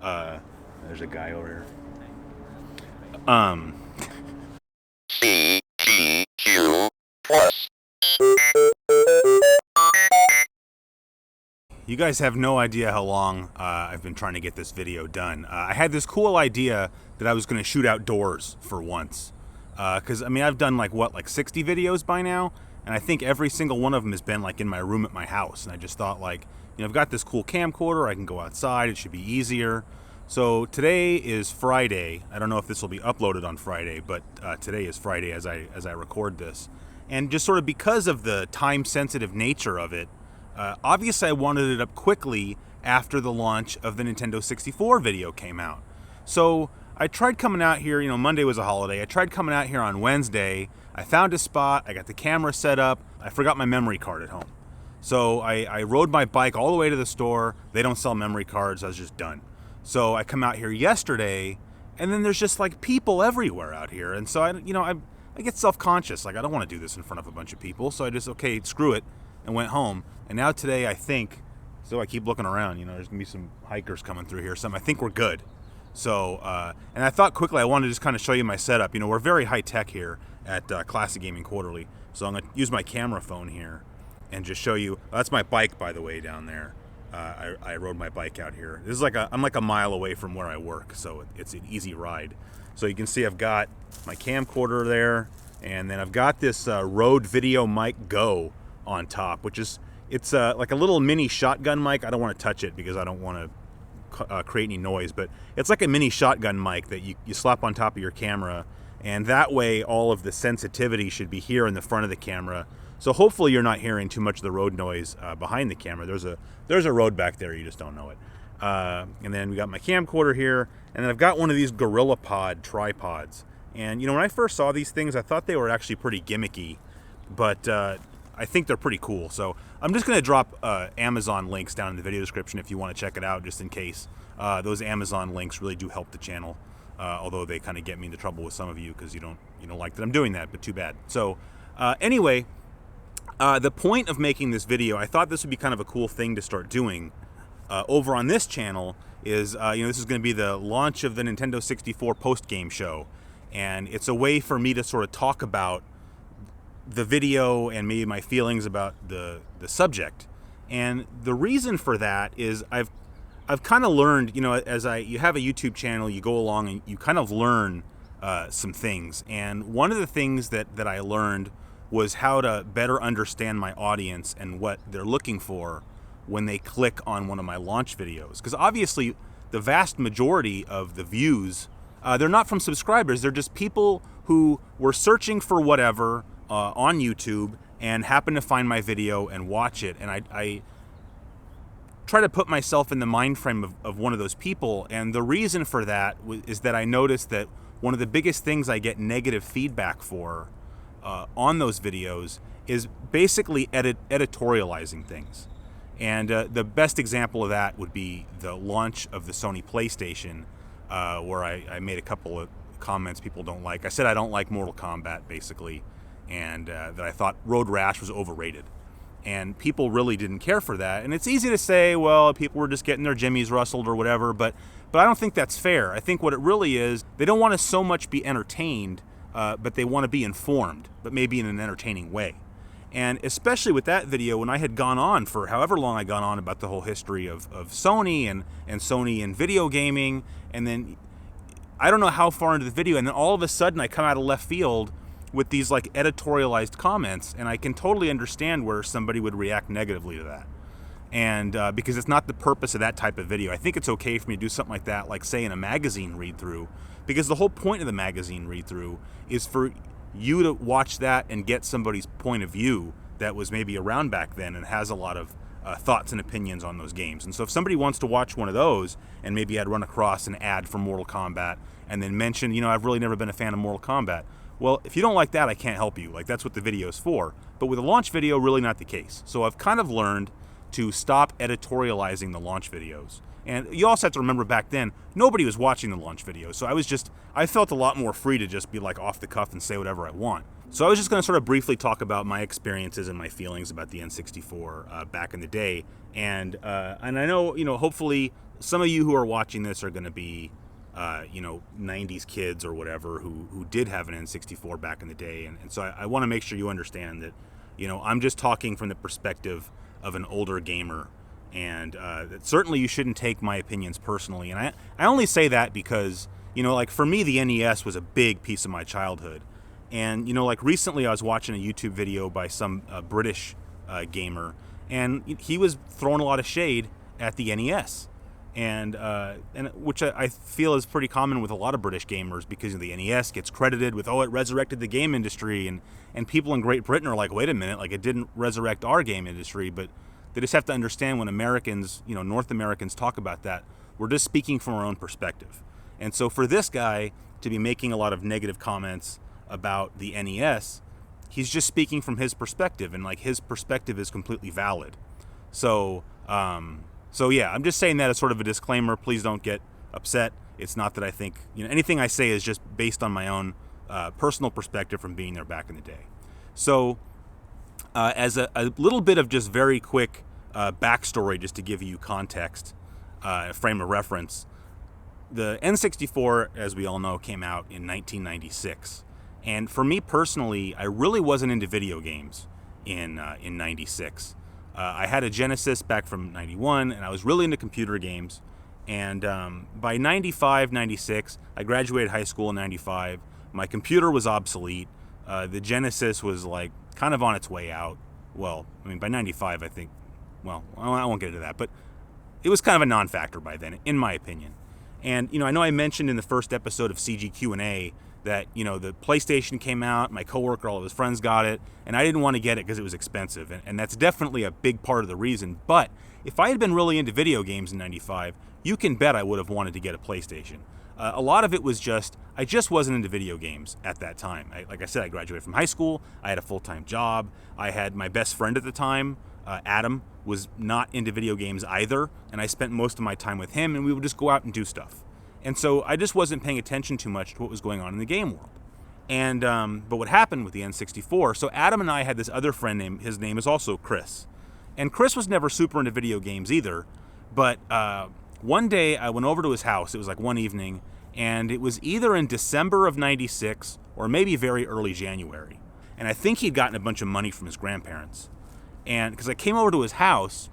There's a guy over here. CGQ plus. You guys have no idea how long I've been trying to get this video done. I had this cool idea that I was going to shoot outdoors for once. Because, I mean, I've done like 60 videos by now, and I think every single one of them has been like in my room at my house. And I just thought, like, you know, I've got this cool camcorder, I can go outside, it should be easier. So today is Friday. I don't know if this will be uploaded on Friday, but today is Friday as I record this. And just sort of because of the time-sensitive nature of it, obviously I wanted it up quickly after the launch of the Nintendo 64 video came out. So I tried coming out here, you know, Monday was a holiday. I tried coming out here on Wednesday. I found a spot, I got the camera set up. I forgot my memory card at home. So I rode my bike all the way to the store. They don't sell memory cards, I was just done. So I come out here yesterday, and then there's just like people everywhere out here. And so I get self-conscious, like I don't want to do this in front of a bunch of people. So I just, okay, screw it, and went home. And now today I think, so I keep looking around, you know, there's gonna be some hikers coming through here, something. I think we're good. So, and I thought quickly I wanted to just kind of show you my setup. You know, we're very high tech here at Classic Gaming Quarterly. So I'm gonna use my camera phone here and just show you. That's my bike, by the way, down there. I rode my bike out here. This is I'm like a mile away from where I work, so it's an easy ride. So you can see I've got my camcorder there, and then I've got this Rode Video Mic Go on top, which is, it's like a little mini shotgun mic. I don't want to touch it because I don't want to create any noise, but it's like a mini shotgun mic that you slap on top of your camera, and that way all of the sensitivity should be here in the front of the camera. So hopefully you're not hearing too much of the road noise behind the camera. There's a road back there, you just don't know it. And then we got my camcorder here, and then I've got one of these GorillaPod tripods. And you know, when I first saw these things, I thought they were actually pretty gimmicky, but I think they're pretty cool. So I'm just going to drop Amazon links down in the video description if you want to check it out, just in case. Those Amazon links really do help the channel, although they kind of get me into trouble with some of you because you don't like that I'm doing that, but too bad. So anyway, the point of making this video, I thought this would be kind of a cool thing to start doing over on this channel, is this is going to be the launch of the Nintendo 64 post-game show, and it's a way for me to sort of talk about the video and maybe my feelings about the subject. And the reason for that is I've kind of learned, you know, you have a YouTube channel, you go along and you kind of learn some things. And one of the things that I learned was how to better understand my audience and what they're looking for when they click on one of my launch videos. Because obviously the vast majority of the views, they're not from subscribers, they're just people who were searching for whatever on YouTube and happen to find my video and watch it. And I try to put myself in the mind frame of one of those people. And the reason for that is that I noticed that one of the biggest things I get negative feedback for on those videos is basically editorializing things. And the best example of that would be the launch of the Sony PlayStation, where I made a couple of comments people don't like. I said I don't like Mortal Kombat, basically, and that I thought Road Rash was overrated. And people really didn't care for that. And it's easy to say, well, people were just getting their jimmies rustled or whatever, but I don't think that's fair. I think what it really is, they don't want to so much be entertained, but they want to be informed, but maybe in an entertaining way. And especially with that video, when I had gone on for however long I gone on about the whole history of Sony and Sony and video gaming, and then I don't know how far into the video, and then all of a sudden I come out of left field with these like editorialized comments, and I can totally understand where somebody would react negatively to that. And because it's not the purpose of that type of video. I think it's okay for me to do something like that, like say in a magazine read-through, because the whole point of the magazine read-through is for you to watch that and get somebody's point of view that was maybe around back then and has a lot of thoughts and opinions on those games. And so if somebody wants to watch one of those, and maybe I'd run across an ad for Mortal Kombat and then mention, you know, I've really never been a fan of Mortal Kombat. Well, if you don't like that, I can't help you. Like, that's what the video is for. But with a launch video, really not the case. So I've kind of learned to stop editorializing the launch videos. And you also have to remember back then, nobody was watching the launch videos. So I felt a lot more free to just be like off the cuff and say whatever I want. So I was just going to sort of briefly talk about my experiences and my feelings about the N64 back in the day. And I know, you know, hopefully some of you who are watching this are going to be, 90s kids or whatever who did have an N64 back in the day. And so I want to make sure you understand that, I'm just talking from the perspective of an older gamer. And that certainly you shouldn't take my opinions personally. And I only say that because, like for me, the NES was a big piece of my childhood. And, like recently I was watching a YouTube video by some British gamer, and he was throwing a lot of shade at the NES. And which I feel is pretty common with a lot of British gamers, because the NES gets credited with, it resurrected the game industry. And people in Great Britain are like, wait a minute, like it didn't resurrect our game industry. But they just have to understand when Americans, North Americans talk about that, we're just speaking from our own perspective. And so for this guy to be making a lot of negative comments about the NES, he's just speaking from his perspective, and like his perspective is completely valid. So yeah, I'm just saying that as sort of a disclaimer. Please don't get upset. It's not that I think, anything I say is just based on my own personal perspective from being there back in the day. So as a little bit of just very quick backstory, just to give you context, frame of reference, the N64, as we all know, came out in 1996. And for me personally, I really wasn't into video games in 96. I had a Genesis back from 91, and I was really into computer games. And by 95, 96, I graduated high school in 95. My computer was obsolete. The Genesis was like kind of on its way out. Well, I mean, by 95, I think, well, I won't get into that, but it was kind of a non-factor by then, in my opinion. And, I know I mentioned in the first episode of CG Q&A that, the PlayStation came out, my coworker, all of his friends got it, and I didn't want to get it because it was expensive. And that's definitely a big part of the reason. But if I had been really into video games in 95, you can bet I would have wanted to get a PlayStation. A lot of it was I just wasn't into video games at that time. Like I said, I graduated from high school, I had a full-time job, I had my best friend at the time, Adam, was not into video games either, and I spent most of my time with him, and we would just go out and do stuff. And so I just wasn't paying attention too much to what was going on in the game world. And but what happened with the N64, so Adam and I had this other friend his name is also Chris. And Chris was never super into video games either, but one day I went over to his house. It was like one evening, and it was either in December of 96 or maybe very early January. And I think he'd gotten a bunch of money from his grandparents. And because I came over to his house,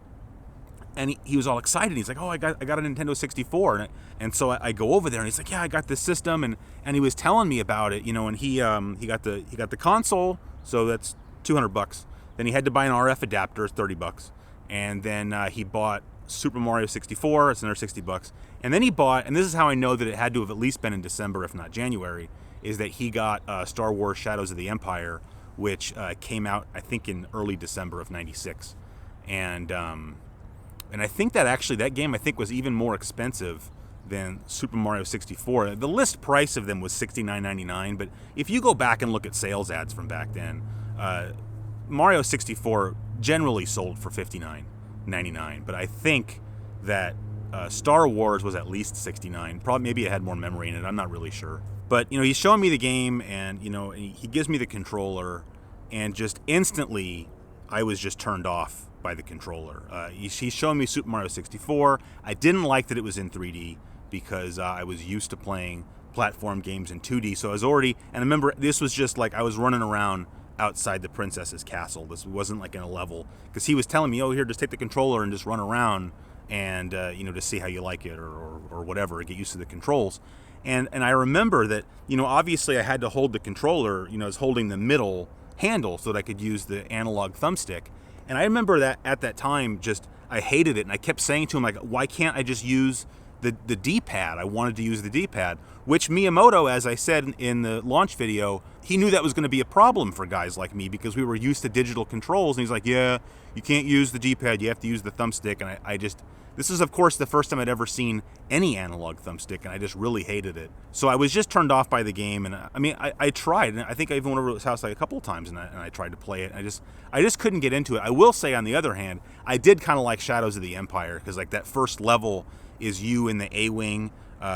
and he was all excited. He's like, I got a Nintendo 64. And so I go over there, and he's like, yeah, I got this system. And he was telling me about it, and he got the console, so that's $200. Then he had to buy an RF adapter, it's $30. And then he bought Super Mario 64, it's another $60. And then he bought, and this is how I know that it had to have at least been in December, if not January, is that he got Star Wars Shadows of the Empire, which came out, I think, in early December of 96. And I think that game, I think, was even more expensive than Super Mario 64. The list price of them was $69.99, but if you go back and look at sales ads from back then, Mario 64 generally sold for $59.99, but I think that Star Wars was at least $69. Probably, maybe it had more memory in it, I'm not really sure. But, he's showing me the game, and, he gives me the controller, and just instantly, I was just turned off by the controller. He's showing me Super Mario 64. I didn't like that it was in 3D because I was used to playing platform games in 2D. So I was already, and I remember this was just like I was running around outside the princess's castle. This wasn't like in a level, because he was telling me, here, just take the controller and just run around and, to see how you like it or whatever, get used to the controls. And I remember that, obviously I had to hold the controller, I was holding the middle handle so that I could use the analog thumbstick. And I remember that at that time, I hated it. And I kept saying to him, like, why can't I just use the D-pad? I wanted to use the D-pad, which Miyamoto, as I said in the launch video, he knew that was going to be a problem for guys like me because we were used to digital controls. And he's like, yeah, you can't use the D-pad. You have to use the thumbstick. And this is, of course, the first time I'd ever seen any analog thumbstick, and I just really hated it. So I was just turned off by the game, and I tried, and I think I even went over to his house like a couple of times, and I tried to play it. I just couldn't get into it. I will say, on the other hand, I did kind of like Shadows of the Empire, because like that first level is you in the A-wing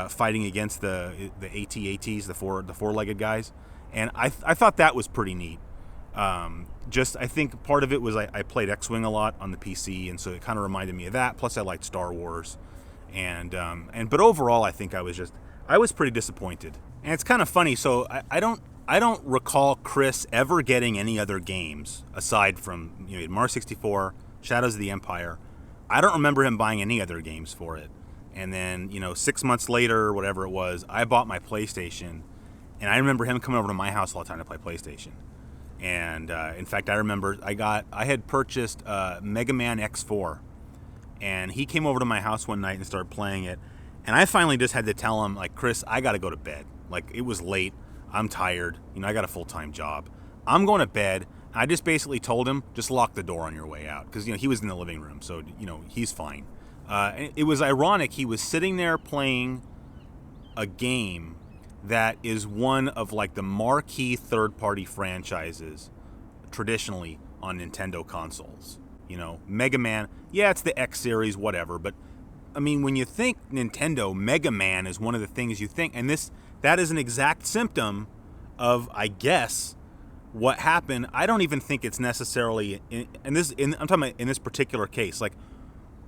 fighting against the AT-ATs, the four-legged guys, and I thought that was pretty neat. I think part of it was I played X-Wing a lot on the PC, and so it kind of reminded me of that. Plus, I liked Star Wars, But overall, I think I was pretty disappointed. And it's kind of funny. So I don't recall Chris ever getting any other games aside from, he had Mario 64, Shadows of the Empire. I don't remember him buying any other games for it. And then, 6 months later, or whatever it was, I bought my PlayStation. And I remember him coming over to my house all the time to play PlayStation. And in fact, I remember I had purchased Mega Man X4. And he came over to my house one night and started playing it. And I finally just had to tell him, like, Chris, I got to go to bed. Like, it was late. I'm tired. I got a full-time job. I'm going to bed. I just basically told him, just lock the door on your way out. Because, he was in the living room. So, he's fine. It was ironic. He was sitting there playing a game that is one of, like, the marquee third-party franchises traditionally on Nintendo consoles. Mega Man, yeah, it's the X series, whatever, but I mean, when you think Nintendo, Mega Man is one of the things you think, and that is an exact symptom of, I guess, what happened. I don't even think it's necessarily, I'm talking about in this particular case, like,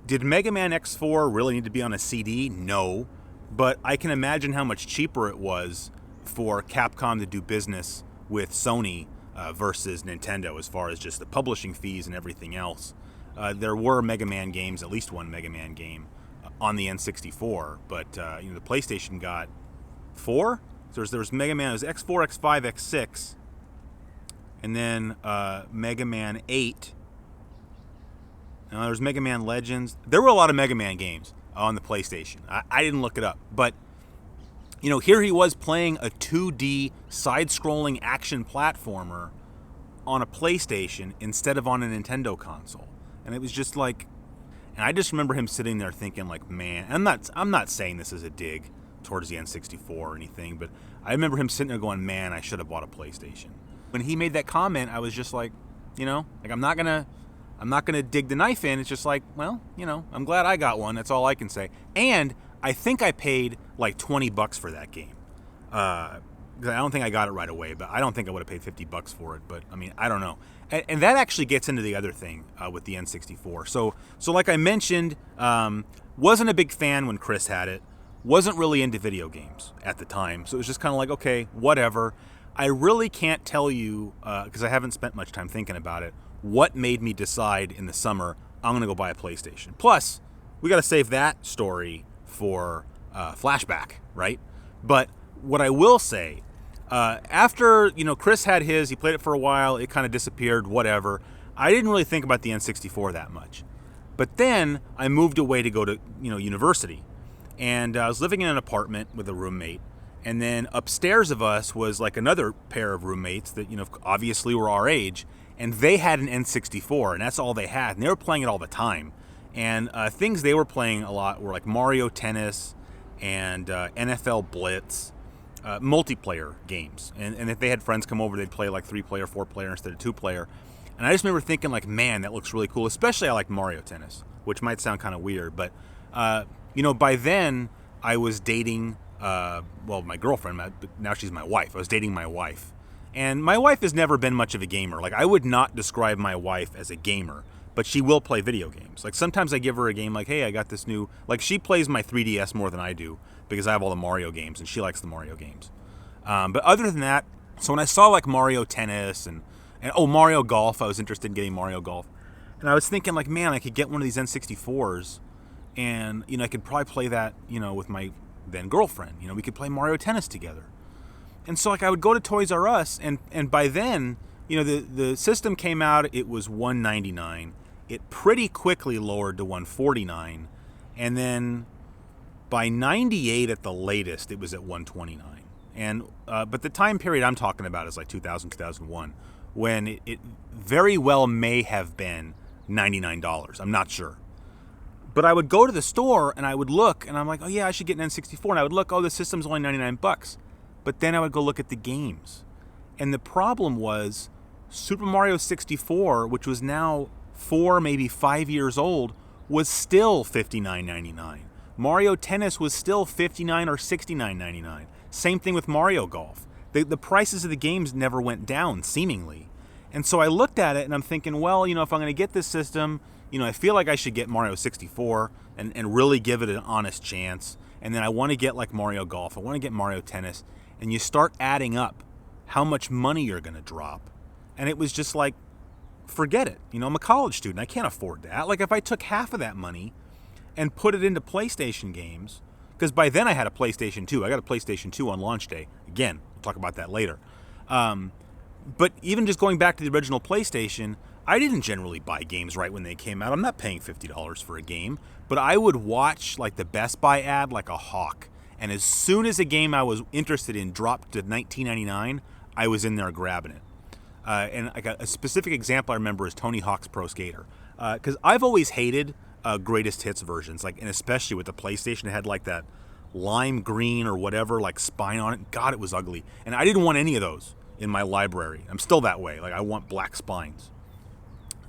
did Mega Man X4 really need to be on a CD? No, but I can imagine how much cheaper it was for Capcom to do business with Sony versus Nintendo as far as just the publishing fees and everything else. There were Mega Man games, at least one Mega Man game, on the N64, but the PlayStation got 4. So there was Mega Man, it was X4, X5, X6, and then Mega Man 8. Now there was Mega Man Legends. There were a lot of Mega Man games on the PlayStation. I didn't look it up, but here he was playing a 2D side-scrolling action platformer on a PlayStation instead of on a Nintendo console. And it was just like, and I just remember him sitting there thinking, like, man, I'm not saying this as a dig towards the N64 or anything, but I remember him sitting there going, man, I should have bought a PlayStation. When he made that comment, I was just like, I'm not gonna dig the knife in. It's just like, well, I'm glad I got one. That's all I can say. And I think I paid like $20 for that game. I don't think I got it right away, but I don't think I would have paid $50 for it. But I mean, I don't know. And that actually gets into the other thing with the N64. So like I mentioned, wasn't a big fan when Chris had it. Wasn't really into video games at the time. So it was just kind of like, okay, whatever. I really can't tell you, because I haven't spent much time thinking about it, what made me decide in the summer I'm going to go buy a PlayStation. Plus, we got to save that story for flashback, right? But what I will say, after Chris had his, he played it for a while, it kind of disappeared, whatever. I didn't really think about the N64 that much. But then I moved away to go to university, and I was living in an apartment with a roommate. And then upstairs of us was like another pair of roommates that obviously were our age, and they had an N64, and that's all they had, and they were playing it all the time. And things they were playing a lot were like Mario Tennis and NFL Blitz, multiplayer games. And if they had friends come over, they'd play like 3-player, 4-player instead of 2-player. And I just remember thinking, like, man, that looks really cool. Especially I like Mario Tennis, which might sound kind of weird. But, by then I was dating, my girlfriend, now she's my wife. I was dating my wife. And my wife has never been much of a gamer. Like, I would not describe my wife as a gamer, but she will play video games. Like, sometimes I give her a game like, hey, I got this new... Like, she plays my 3DS more than I do because I have all the Mario games, and she likes the Mario games. But other than that, so when I saw, like, Mario Tennis and Mario Golf, I was interested in getting Mario Golf. And I was thinking, like, man, I could get one of these N64s, and, I could probably play that, with my then girlfriend. We could play Mario Tennis together. And so, like, I would go to Toys R Us, and by then, the system came out, it was $199. It pretty quickly lowered to $149, and then by '98 at the latest, it was at $129. And but the time period I'm talking about is like 2000, 2001, when it very well may have been $99. I'm not sure. But I would go to the store and I would look, and I'm like, oh yeah, I should get an N64. And I would look, oh, the system's only $99. But then I would go look at the games. And the problem was Super Mario 64, which was now 4, maybe 5 years old, was still $59.99. Mario Tennis was still $59 or $69.99. Same thing with Mario Golf. The prices of the games never went down, seemingly. And so I looked at it and I'm thinking, well, if I'm going to get this system, I feel like I should get Mario 64 and really give it an honest chance. And then I want to get like Mario Golf. I want to get Mario Tennis. And you start adding up how much money you're going to drop. And it was just like, forget it. I'm a college student. I can't afford that. Like if I took half of that money and put it into PlayStation games, because by then I had a PlayStation 2. I got a PlayStation 2 on launch day. Again, we'll talk about that later. But even just going back to the original PlayStation, I didn't generally buy games right when they came out. I'm not paying $50 for a game, but I would watch like the Best Buy ad like a hawk. And as soon as a game I was interested in dropped to $19.99, I was in there grabbing it. And like a specific example I remember is Tony Hawk's Pro Skater, because I've always hated greatest hits versions, like, and especially with the PlayStation, it had like that lime green or whatever like spine on it. God, it was ugly, and I didn't want any of those in my library. I'm still that way. Like I want black spines.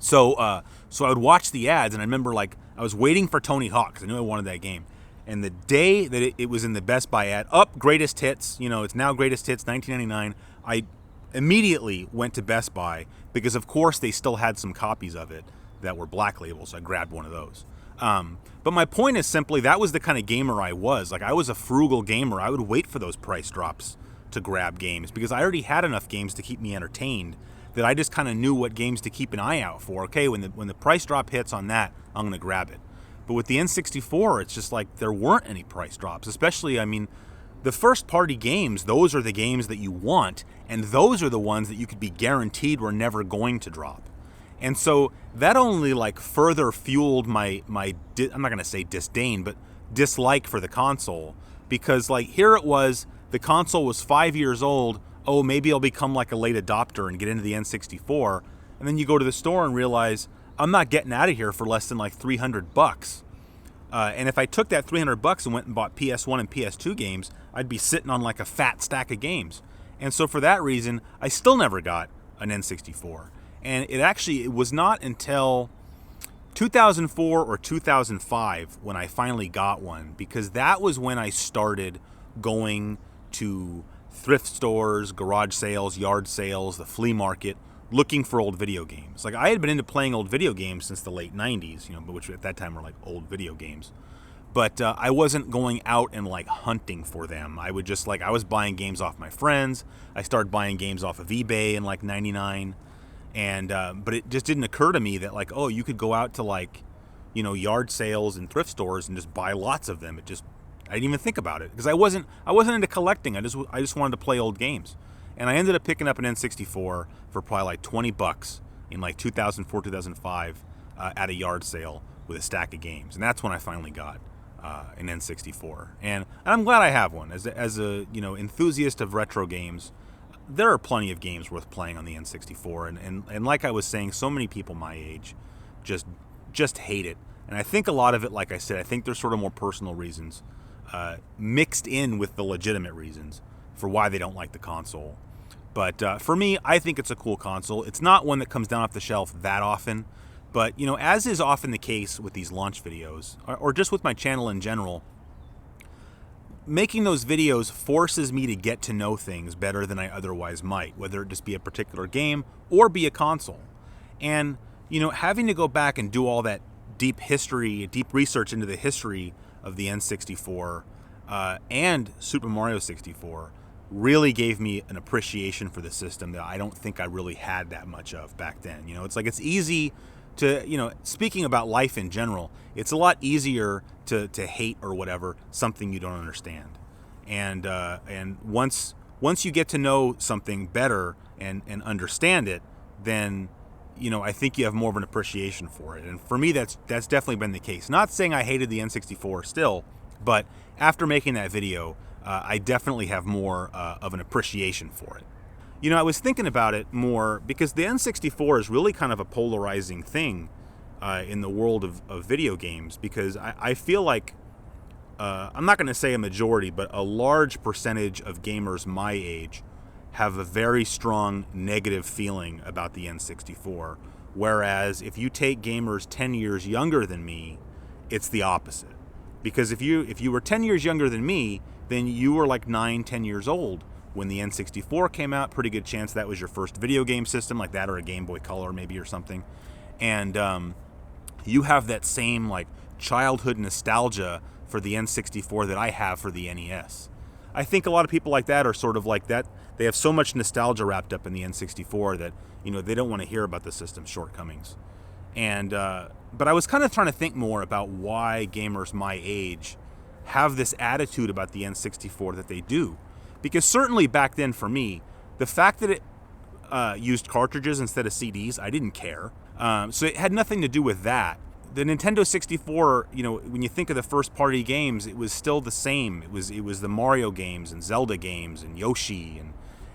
So I would watch the ads, and I remember like I was waiting for Tony Hawk because I knew I wanted that game. And the day that it was in the Best Buy ad, greatest hits, it's now greatest hits, $19.99. I immediately went to Best Buy because, of course, they still had some copies of it that were black labels. So I grabbed one of those. But my point is simply that was the kind of gamer I was. Like I was a frugal gamer. I would wait for those price drops to grab games because I already had enough games to keep me entertained that I just kind of knew what games to keep an eye out for. Okay, when the price drop hits on that, I'm going to grab it. But with the N64, it's just like there weren't any price drops, especially, the first party games, those are the games that you want, and those are the ones that you could be guaranteed were never going to drop. And so that only like further fueled my I'm not going to say disdain, but dislike for the console, because like here it was, the console was 5 years old. Oh, maybe I'll become like a late adopter and get into the N64. And then you go to the store and realize I'm not getting out of here for less than like $300. And if I took that $300 and went and bought PS1 and PS2 games, I'd be sitting on like a fat stack of games. And so for that reason, I still never got an N64. And it was not until 2004 or 2005 when I finally got one, because that was when I started going to thrift stores, garage sales, yard sales, the flea market, looking for old video games. Like I had been into playing old video games since the late 90s, which at that time were like old video games. But I wasn't going out and like hunting for them. I would just I was buying games off my friends. I started buying games off of eBay in like 99. And but it just didn't occur to me that like, oh, you could go out to like, yard sales and thrift stores and just buy lots of them. I didn't even think about it because I wasn't into collecting. I just wanted to play old games. And I ended up picking up an N64 for probably like $20 in like 2004, 2005 at a yard sale with a stack of games. And that's when I finally got an N64. And I'm glad I have one. As a enthusiast of retro games, there are plenty of games worth playing on the N64. And like I was saying, so many people my age just hate it. And I think a lot of it, like I said, I think there's sort of more personal reasons mixed in with the legitimate reasons for why they don't like the console. But for me, I think it's a cool console. It's not one that comes down off the shelf that often. But, as is often the case with these launch videos, or just with my channel in general, making those videos forces me to get to know things better than I otherwise might, whether it just be a particular game or be a console. And, having to go back and do all that deep research into the history of the N64 and Super Mario 64 really gave me an appreciation for the system that I don't think I really had that much of back then. It's like it's easy to, speaking about life in general, it's a lot easier to hate or whatever something you don't understand. And once you get to know something better and understand it, then I think you have more of an appreciation for it. And for me, that's definitely been the case. Not saying I hated the N64 still, but after making that video, I definitely have more of an appreciation for it. I was thinking about it more because the N64 is really kind of a polarizing thing in the world of video games, because I feel like, I'm not going to say a majority, but a large percentage of gamers my age have a very strong negative feeling about the N64. Whereas if you take gamers 10 years younger than me, it's the opposite. Because if you were 10 years younger than me, then you were like 9-10 years old when the N64 came out. Pretty good chance that was your first video game system, like that, or a Game Boy Color maybe, or something. And you have that same like childhood nostalgia for the N64 that I have for the NES. I think a lot of people like that are sort of like that. They have so much nostalgia wrapped up in the N64 that, you know, they don't want to hear about the system's shortcomings. And but I was kind of trying to think more about why gamers my age have this attitude about the N64 that they do. Because certainly back then for me, the fact that it used cartridges instead of CDs, I didn't care. So it had nothing to do with that. The Nintendo 64, you know, when you think of the first party games, it was still the same. It was the Mario games and Zelda games and Yoshi,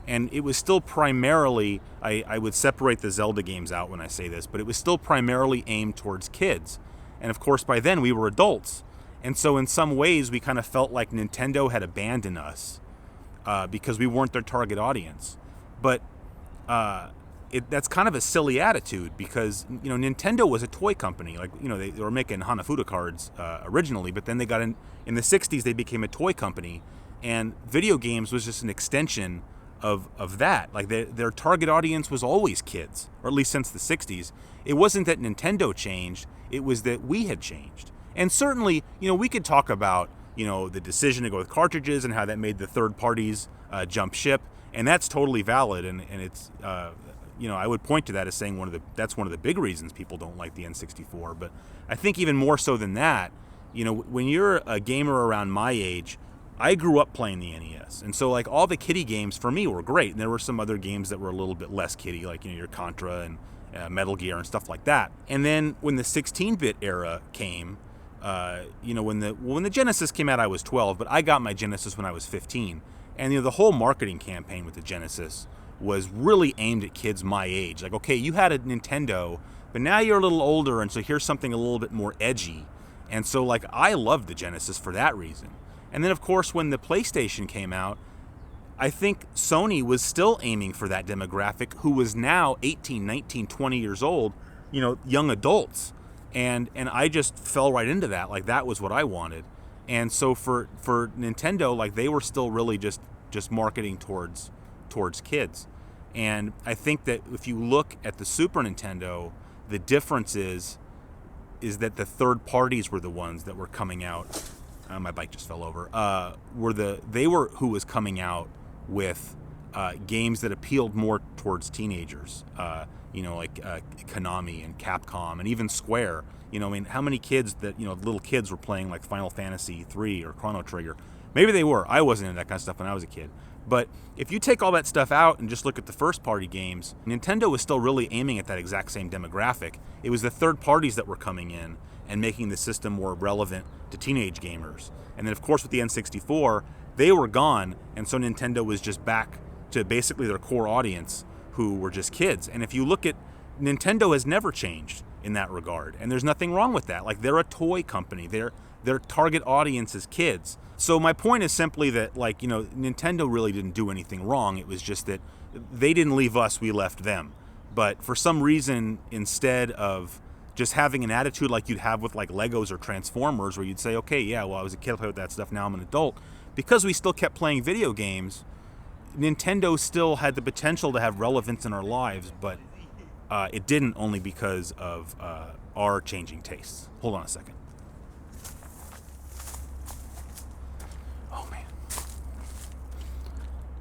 and it was still primarily, I would separate the Zelda games out when I say this, but it was still primarily aimed towards kids. And of course by then we were adults. And so in some ways we kind of felt like Nintendo had abandoned us because we weren't their target audience. But that's kind of a silly attitude because, you know, Nintendo was a toy company. Like, you know, they were making Hanafuda cards originally, but then they got in the 60s, they became a toy company, and video games was just an extension of that. Like their target audience was always kids, or at least since the 60s. It wasn't that Nintendo changed, it was that we had changed. And certainly, you know, we could talk about, you know, the decision to go with cartridges and how that made the third parties jump ship, and that's totally valid, and it's you know, I would point to that as saying that's one of the big reasons people don't like the N64. But I think even more so than that, you know, when you're a gamer around my age, I grew up playing the NES, and so like all the kiddie games for me were great, and there were some other games that were a little bit less kiddie, like, you know, your Contra and Metal Gear and stuff like that. And then when the 16-bit era came, you know, when the Genesis came out, I was 12, but I got my Genesis when I was 15, and you know, the whole marketing campaign with the Genesis was really aimed at kids my age. Like, okay, you had a Nintendo, but now you're a little older, and so here's something a little bit more edgy. And so, like, I loved the Genesis for that reason. And then, of course, when the PlayStation came out, I think Sony was still aiming for that demographic who was now 18, 19, 20 years old, you know, young adults. And I just fell right into that. Like, that was what I wanted. And so for Nintendo, like, they were still really just marketing towards kids. And I think that if you look at the Super Nintendo, the difference is that the third parties were the ones that were coming out. My bike just fell over. They were who was coming out with games that appealed more towards teenagers. You know, like Konami and Capcom and even Square. You know, I mean, how many kids that, you know, little kids were playing like Final Fantasy 3 or Chrono Trigger? Maybe they were. I wasn't into that kind of stuff when I was a kid. But if you take all that stuff out and just look at the first party games, Nintendo was still really aiming at that exact same demographic. It was the third parties that were coming in and making the system more relevant to teenage gamers. And then of course with the N64, they were gone, and so Nintendo was just back to basically their core audience who were just kids. And if you look at, Nintendo has never changed in that regard, and there's nothing wrong with that. Like, they're a toy company. Their target audience is kids. So my point is simply that, like, you know, Nintendo really didn't do anything wrong. It was just that they didn't leave us, we left them. But for some reason, instead of just having an attitude like you'd have with like Legos or Transformers, where you'd say, okay, yeah, well, I was a kid, I played with that stuff, now I'm an adult. Because we still kept playing video games, Nintendo still had the potential to have relevance in our lives, but it didn't, only because of our changing tastes. Hold on a second. Oh, man.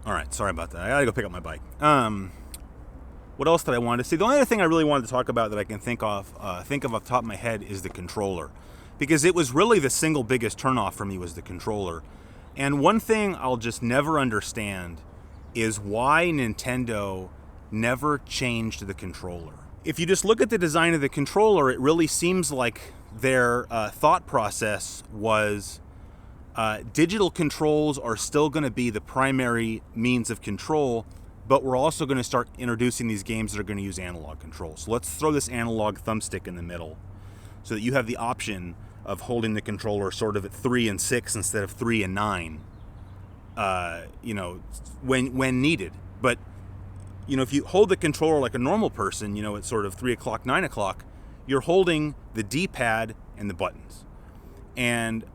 All right, sorry about that. I gotta go pick up my bike. What else did I want to see? The only other thing I really wanted to talk about that I can think of off the top of my head is the controller. Because it was really the single biggest turnoff for me was the controller. And one thing I'll just never understand is why Nintendo never changed the controller. If you just look at the design of the controller, it really seems like their thought process was digital controls are still going to be the primary means of control, but we're also going to start introducing these games that are going to use analog controls. So let's throw this analog thumbstick in the middle so that you have the option of holding the controller sort of at 3 and 6 instead of 3 and 9, you know, when needed. But, you know, if you hold the controller like a normal person, you know, at sort of 3 o'clock, 9 o'clock, you're holding the D-pad and the buttons. And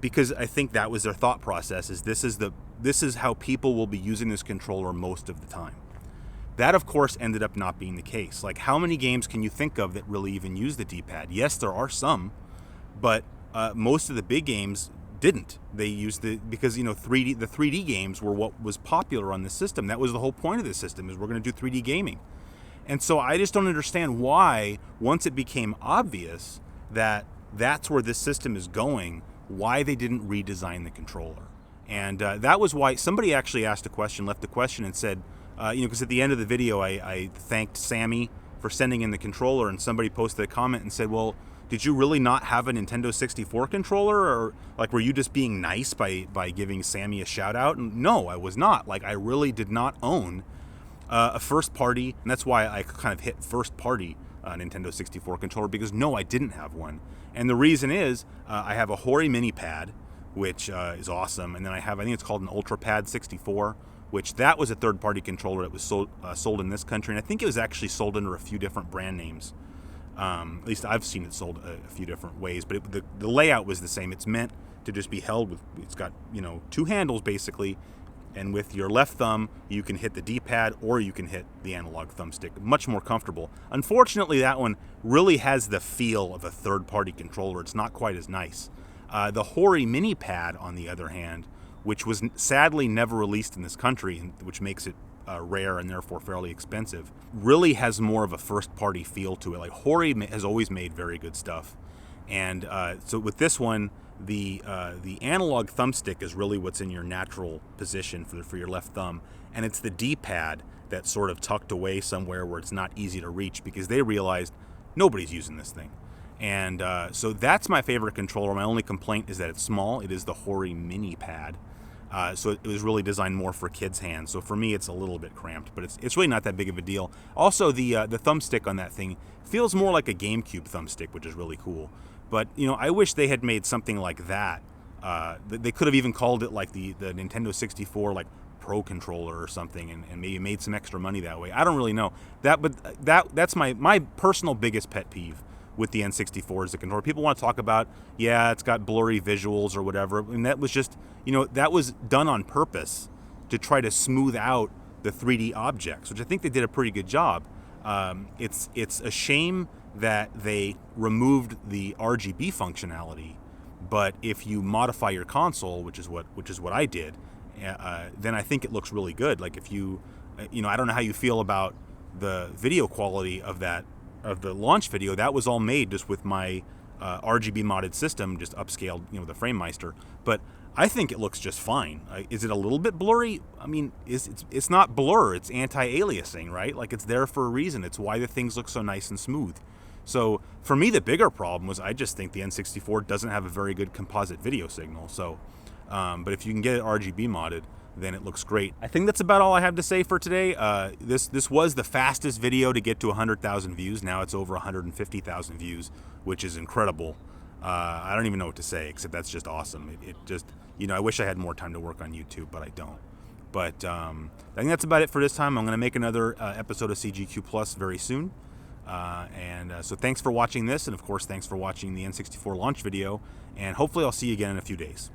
because I think that was their thought process, is this is how people will be using this controller most of the time. That, of course, ended up not being the case. Like, how many games can you think of that really even use the D-pad? Yes, there are some, but most of the big games didn't. They used because, you know, the 3D games were what was popular on the system. That was the whole point of the system, is we're going to do 3D gaming. And so I just don't understand why, once it became obvious that that's where this system is going, why they didn't redesign the controller. And that was why somebody actually asked a question, left a question, and said, you know, because at the end of the video, I thanked Sammy for sending in the controller, and somebody posted a comment and said, well, did you really not have a Nintendo 64 controller? Or, like, were you just being nice by giving Sammy a shout out? And no, I was not. Like, I really did not own a first party, and that's why I kind of hit first party Nintendo 64 controller, because no, I didn't have one. And the reason is, I have a Hori mini pad, which is awesome, and then I think it's called an Ultra Pad 64, which that was a third-party controller that was sold in this country, and I think it was actually sold under a few different brand names. At least I've seen it sold a few different ways, but the layout was the same. It's meant to just be held with, it's got, you know, two handles basically, and with your left thumb you can hit the D-pad or you can hit the analog thumbstick. Much more comfortable. Unfortunately, that one really has the feel of a third-party controller. It's not quite as nice. The Hori mini pad, on the other hand, which was sadly never released in this country, which makes it rare and therefore fairly expensive, really has more of a first-party feel to it. Like, Hori has always made very good stuff, and so with this one, the analog thumbstick is really what's in your natural position for your left thumb, and it's the D-pad that's sort of tucked away somewhere where it's not easy to reach, because they realized nobody's using this thing. And so that's my favorite controller. My only complaint is that it's small. It is the Hori mini pad. So it was really designed more for kids' hands. So for me, it's a little bit cramped, but it's really not that big of a deal. Also, the thumbstick on that thing feels more like a GameCube thumbstick, which is really cool. But, you know, I wish they had made something like that. They could have even called it like the Nintendo 64 like Pro controller or something, and maybe made some extra money that way. I don't really know that's my personal biggest pet peeve with the N64 is the controller. People want to talk about, yeah, it's got blurry visuals or whatever, and that was just, you know, that was done on purpose to try to smooth out the 3D objects, which I think they did a pretty good job. It's a shame that they removed the RGB functionality, but if you modify your console, which is what I did, then I think it looks really good. Like, if you know, I don't know how you feel about the video quality of the launch video. That was all made just with my RGB modded system, just upscaled, you know, the FrameMeister. But I think it looks just fine. Is it a little bit blurry? I mean, it's not blur, it's anti-aliasing, right? Like, it's there for a reason. It's why the things look so nice and smooth. So for me, the bigger problem was I just think the N64 doesn't have a very good composite video signal. So, but if you can get it RGB modded, then it looks great. I think that's about all I have to say for today. This was the fastest video to get to 100,000 views. Now it's over 150,000 views, which is incredible. I don't even know what to say, except that's just awesome. It just, you know, I wish I had more time to work on YouTube, but I don't. But I think that's about it for this time. I'm going to make another episode of CGQ Plus very soon. So thanks for watching this, and of course, thanks for watching the N64 launch video, and hopefully I'll see you again in a few days.